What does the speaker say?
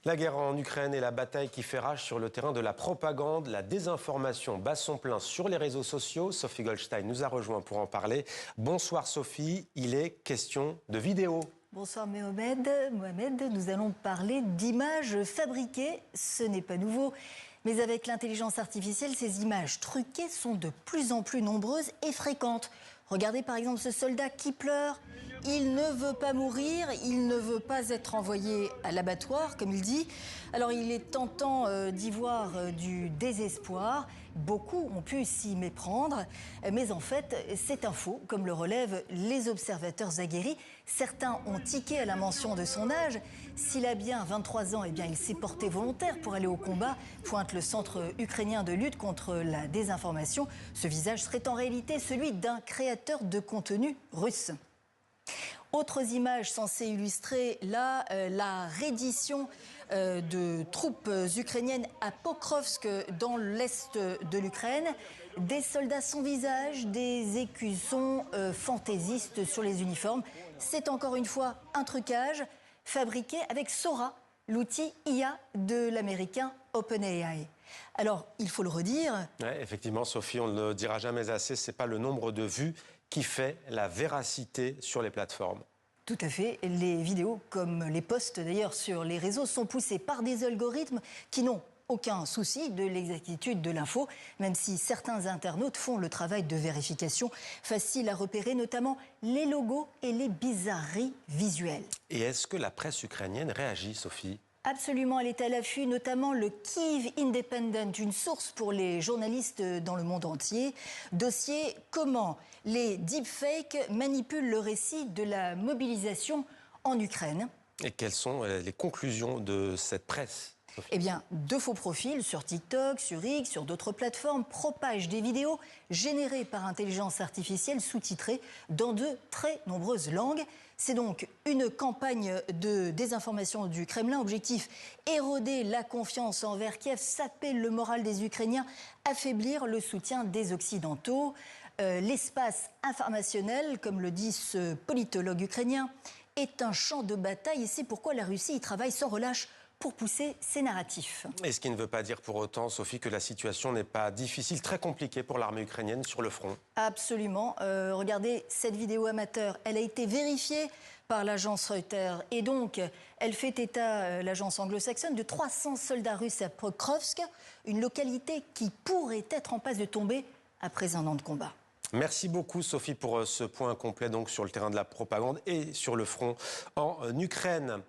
La guerre en Ukraine et la bataille qui fait rage sur le terrain de la propagande, la désinformation bat son plein sur les réseaux sociaux. Sophie Goldstein nous a rejoint pour en parler. Bonsoir Sophie, il est question de vidéos. Bonsoir Mohamed, nous allons parler d'images fabriquées. Ce n'est pas nouveau, mais avec l'intelligence artificielle, ces images truquées sont de plus en plus nombreuses et fréquentes. Regardez par exemple ce soldat qui pleure. Il ne veut pas mourir, il ne veut pas être envoyé à l'abattoir, comme il dit. Alors il est tentant d'y voir du désespoir. Beaucoup ont pu s'y méprendre, mais en fait, c'est un faux, comme le relèvent les observateurs aguerris. Certains ont tiqué à la mention de son âge. S'il a bien 23 ans, eh bien, il s'est porté volontaire pour aller au combat, pointe le centre ukrainien de lutte contre la désinformation. Ce visage serait en réalité celui d'un créateur de contenu russe. Autres images censées illustrer la reddition de troupes ukrainiennes à Pokrovsk dans l'est de l'Ukraine. Des soldats sans visage, des écussons fantaisistes sur les uniformes. C'est encore une fois un trucage fabriqué avec Sora, l'outil IA de l'américain OpenAI. Alors, il faut le redire. Ouais, effectivement, Sophie, on ne le dira jamais assez, ce n'est pas le nombre de vues qui fait la véracité sur les plateformes. Tout à fait. Les vidéos, comme les posts d'ailleurs sur les réseaux, sont poussées par des algorithmes qui n'ont aucun souci de l'exactitude de l'info, même si certains internautes font le travail de vérification facile à repérer, notamment les logos et les bizarreries visuelles. Et est-ce que la presse ukrainienne réagit, Sophie ? Absolument, elle est à l'affût, notamment le Kyiv Independent, une source pour les journalistes dans le monde entier. Dossier comment les deepfakes manipulent le récit de la mobilisation en Ukraine. Et quelles sont les conclusions de cette presse ? Eh bien, de faux profils sur TikTok, sur X, sur d'autres plateformes propagent des vidéos générées par intelligence artificielle sous-titrées dans de très nombreuses langues. C'est donc une campagne de désinformation du Kremlin. Objectif, éroder la confiance envers Kiev, saper le moral des Ukrainiens, affaiblir le soutien des Occidentaux. L'espace informationnel, comme le dit ce politologue ukrainien, est un champ de bataille et c'est pourquoi la Russie y travaille sans relâche pour pousser ses narratifs. Et ce qui ne veut pas dire pour autant, Sophie, que la situation n'est pas difficile, très compliquée pour l'armée ukrainienne sur le front. Absolument. Regardez cette vidéo amateur. Elle a été vérifiée par l'agence Reuters. Et donc, elle fait état, l'agence anglo-saxonne, de 300 soldats russes à Pokrovsk, une localité qui pourrait être en passe de tomber après un an de combat. Merci beaucoup, Sophie, pour ce point complet donc, sur le terrain de la propagande et sur le front en Ukraine.